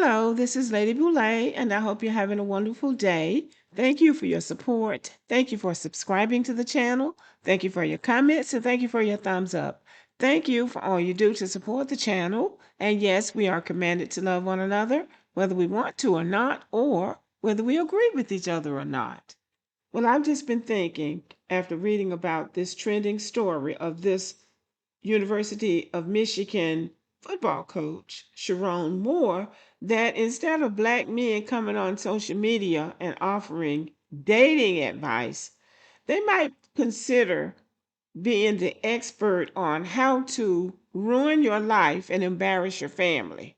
Hello, this is Lady Boulay, and I hope you're having a wonderful day. Thank you for your support. Thank you for subscribing to the channel. Thank you for your comments, and thank you for your thumbs up. Thank you for all you do to support the channel. And yes, we are commanded to love one another, whether we want to or not, or whether we agree with each other or not. Well, I've just been thinking, after reading about this trending story of this University of Michigan football coach, Sherrone Moore, that instead of Black men coming on social media and offering dating advice, they might consider being the expert on how to ruin your life and embarrass your family.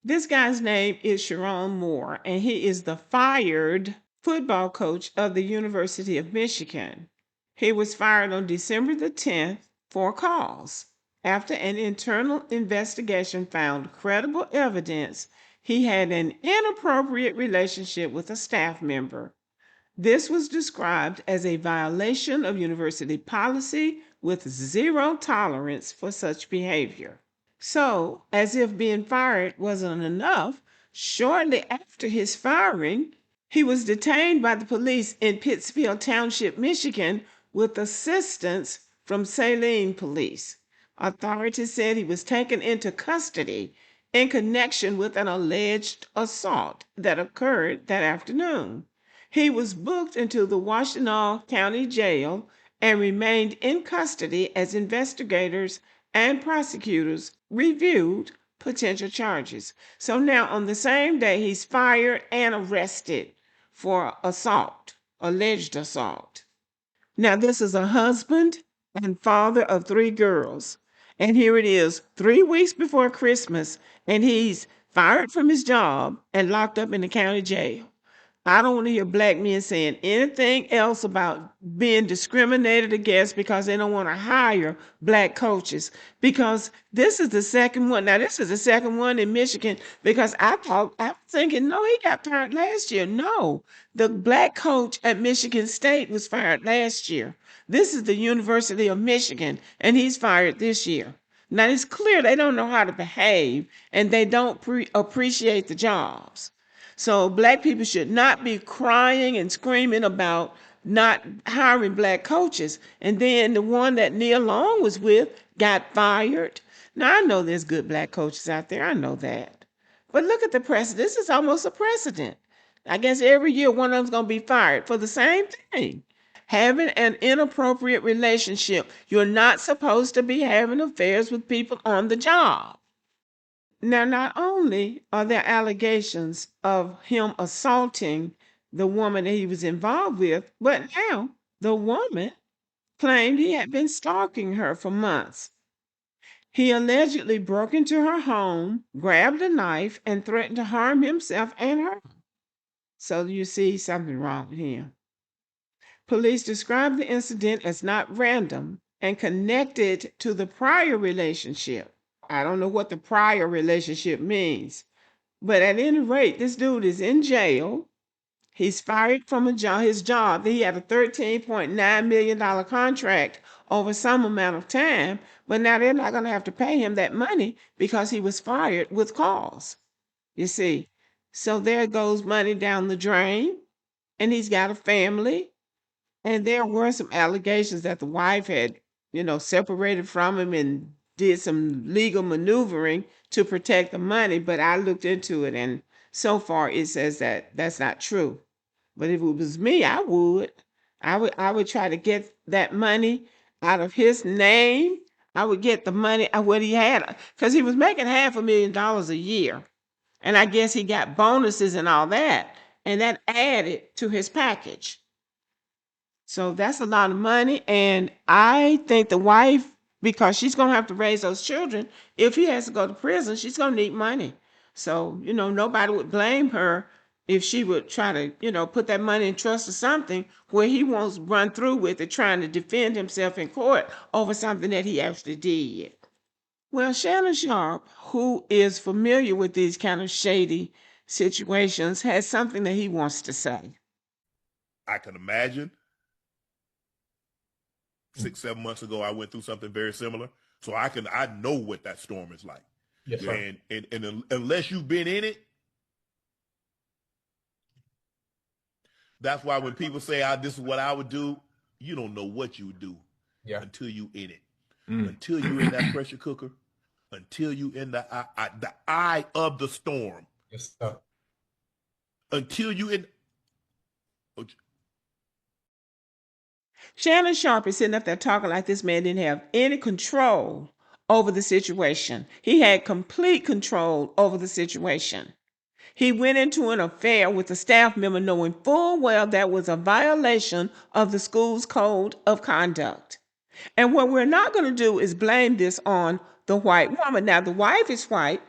This guy's name is Sherrone Moore, and he is the fired football coach of the University of Michigan. He was fired on December the 10th for cause after an internal investigation found credible evidence he had an inappropriate relationship with a staff member. This was described as a violation of university policy with zero tolerance for such behavior. So, as if being fired wasn't enough, shortly after his firing, he was detained by the police in Pittsfield Township, Michigan, with assistance from Saline Police. Authorities said he was taken into custody in connection with an alleged assault that occurred that afternoon. He was booked into the Washtenaw County Jail and remained in custody as investigators and prosecutors reviewed potential charges. So now, on the same day, he's fired and arrested for assault, alleged assault. Now, this is a husband and father of 3 girls. And here it is, 3 weeks before Christmas, and he's fired from his job and locked up in the county jail. I don't want to hear Black men saying anything else about being discriminated against because they don't want to hire Black coaches. Because this is the second one. Now, this is the second one in Michigan because I'm thinking, no, he got fired last year. No, the Black coach at Michigan State was fired last year. This is the University of Michigan, and he's fired this year. Now, it's clear they don't know how to behave and they don't appreciate the jobs. So Black people should not be crying and screaming about not hiring Black coaches. And then the one that Nia Long was with got fired. Now, I know there's good Black coaches out there. I know that. But look at the precedent. This is almost a precedent. I guess every year one of them's going to be fired for the same thing. Having an inappropriate relationship. You're not supposed to be having affairs with people on the job. Now, not only are there allegations of him assaulting the woman that he was involved with, but now the woman claimed he had been stalking her for months. He allegedly broke into her home, grabbed a knife, and threatened to harm himself and her. So you see something wrong with him. Police described the incident as not random and connected to the prior relationship. I don't know what the prior relationship means. But at any rate, this dude is in jail. He's fired from his job. He had a $13.9 million contract over some amount of time. But now they're not going to have to pay him that money because he was fired with cause. You see. So there goes money down the drain. And he's got a family. And there were some allegations that the wife had, separated from him and did some legal maneuvering to protect the money, but I looked into it and so far it says that that's not true. But if it was me, I would try to get that money out of his name. I would get the money what he had because he was making $500,000 a year. And I guess he got bonuses and all that. And that added to his package. So that's a lot of money. And I think the wife, because she's going to have to raise those children, if he has to go to prison, she's going to need money. So, nobody would blame her if she would try to, put that money in trust or something where he won't run through with it trying to defend himself in court over something that he actually did. Well, Shannon Sharp, who is familiar with these kind of shady situations, has something that he wants to say. I can imagine 6-7 months ago, I went through something very similar. So I know what that storm is like. Yes, sir. And unless you've been in it, that's why when people say, this is what I would do, you don't know what you would do until you in it. Until you in that pressure cooker, until you in the eye of the storm. Yes, sir. Until you in. Shannon Sharp is sitting up there talking like this man didn't have any control over the situation. He had complete control over the situation. He went into an affair with a staff member knowing full well that was a violation of the school's code of conduct. And what we're not going to do is blame this on the white woman. Now, the wife is white,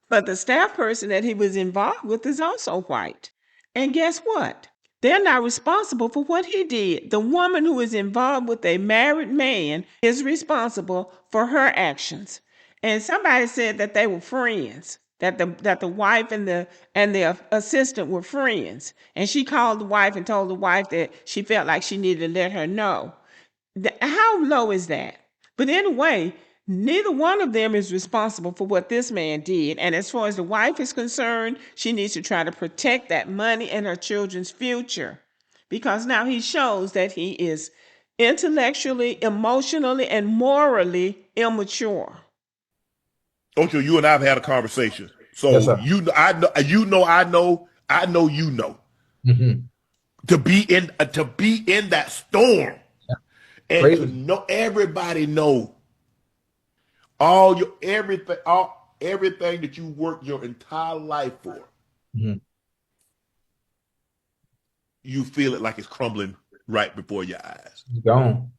but the staff person that he was involved with is also white. And guess what? They're not responsible for what he did. The woman who is involved with a married man is responsible for her actions. And somebody said that they were friends, that the wife and the assistant were friends. And she called the wife and told the wife that she felt like she needed to let her know. How low is that? But anyway, neither one of them is responsible for what this man did. And as far as the wife is concerned, she needs to try to protect that money and her children's future. Because now he shows that he is intellectually, emotionally, and morally immature. Ocho, you and I have had a conversation. So Yes, sir. I know. Mm-hmm. To be in that storm. And Crazy. to know everybody know all your everything that you worked your entire life for. Mm-hmm. You feel it like it's crumbling right before your eyes. Gone.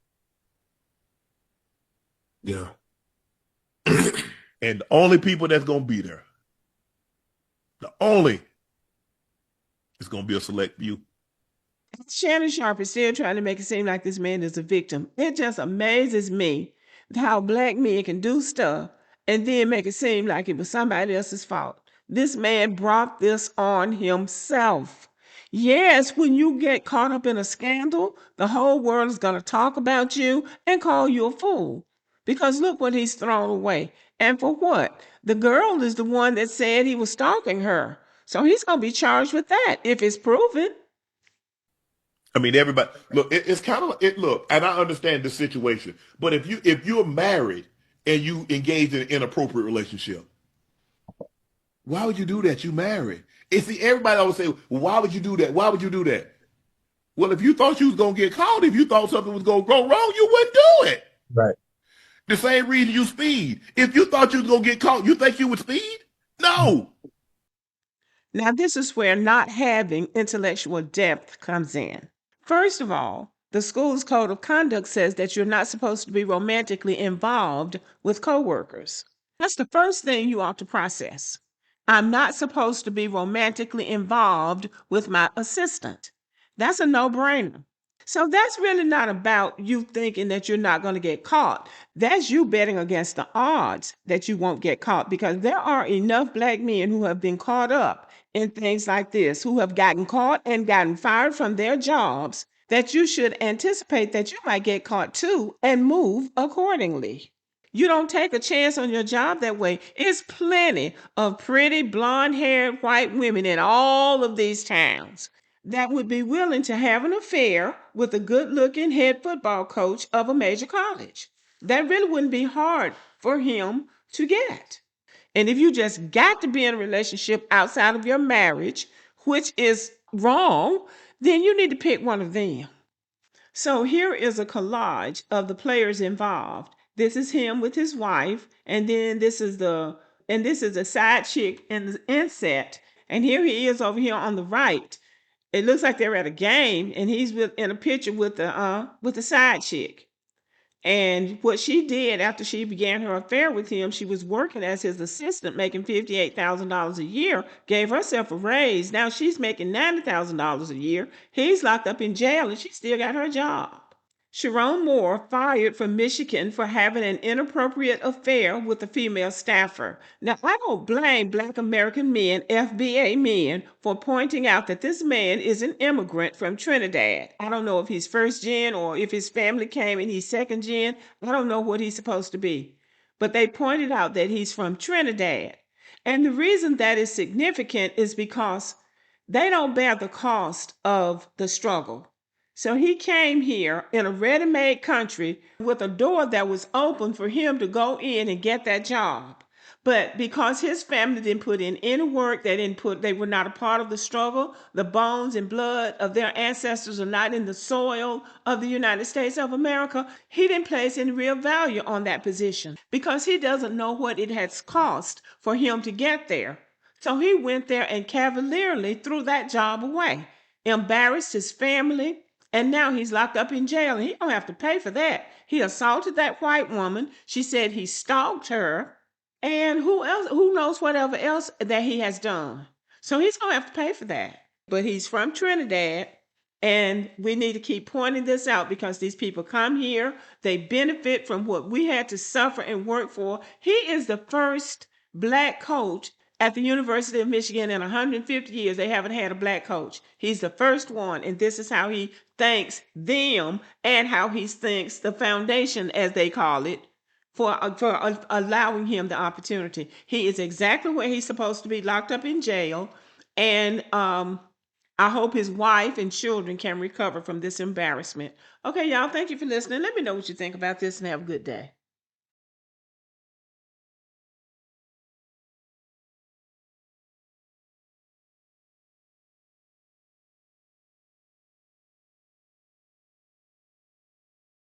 Yeah. And the only people that's gonna be there, is gonna be a select few. Shannon Sharp is still trying to make it seem like this man is a victim. It just amazes me how black men can do stuff and then make it seem like it was somebody else's fault. This man brought this on himself. Yes, when you get caught up in a scandal, the whole world is going to talk about you and call you a fool. Because look what he's thrown away. And for what? The girl is the one that said he was stalking her. So he's going to be charged with that if it's proven. I mean, everybody look. It's kind of it. Look, and I understand the situation, but if you're married and you engage in an inappropriate relationship, why would you do that? You married. It's everybody always say, well, "Why would you do that? Why would you do that?" Well, if you thought you was gonna get caught, if you thought something was gonna go wrong, you wouldn't do it. Right. The same reason you speed. If you thought you was gonna get caught, you think you would speed? No. Now, this is where not having intellectual depth comes in. First of all, the school's code of conduct says that you're not supposed to be romantically involved with coworkers. That's the first thing you ought to process. I'm not supposed to be romantically involved with my assistant. That's a no-brainer. So that's really not about you thinking that you're not going to get caught. That's you betting against the odds that you won't get caught, because there are enough black men who have been caught up in things like this, who have gotten caught and gotten fired from their jobs, that you should anticipate that you might get caught too and move accordingly. You don't take a chance on your job that way. It's plenty of pretty blonde-haired white women in all of these towns that would be willing to have an affair with a good-looking head football coach of a major college. That really wouldn't be hard for him to get. And if you just got to be in a relationship outside of your marriage, which is wrong, then you need to pick one of them. So here is a collage of the players involved. This is him with his wife, and then this is a side chick in the inset, and here he is over here on the right. It looks like they're at a game, and he's in a picture with the side chick. And what she did after she began her affair with him, she was working as his assistant, making $58,000 a year, gave herself a raise. Now she's making $90,000 a year. He's locked up in jail, and she still got her job. Sherrone Moore fired from Michigan for having an inappropriate affair with a female staffer. Now, I don't blame Black American men, FBA men, for pointing out that this man is an immigrant from Trinidad. I don't know if he's first gen or if his family came and he's second gen. I don't know what he's supposed to be. But they pointed out that he's from Trinidad. And the reason that is significant is because they don't bear the cost of the struggle. So he came here in a ready made country with a door that was open for him to go in and get that job. But because his family didn't put in any work, they were not a part of the struggle. The bones and blood of their ancestors are not in the soil of the United States of America. He didn't place any real value on that position because he doesn't know what it has cost for him to get there. So he went there and cavalierly threw that job away, embarrassed his family, and now he's locked up in jail, and he don't have to pay for that. He assaulted that white woman. She said he stalked her, and who else? Who knows whatever else that he has done? So he's gonna have to pay for that. But he's from Trinidad, and we need to keep pointing this out because these people come here, they benefit from what we had to suffer and work for. He is the first Black coach at the University of Michigan in 150 years. They haven't had a Black coach. He's the first one, and this is how he thanks them and how he thanks the foundation, as they call it, for allowing him the opportunity. He is exactly where he's supposed to be, locked up in jail, and I hope his wife and children can recover from this embarrassment. Okay, y'all, thank you for listening. Let me know what you think about this, and have a good day.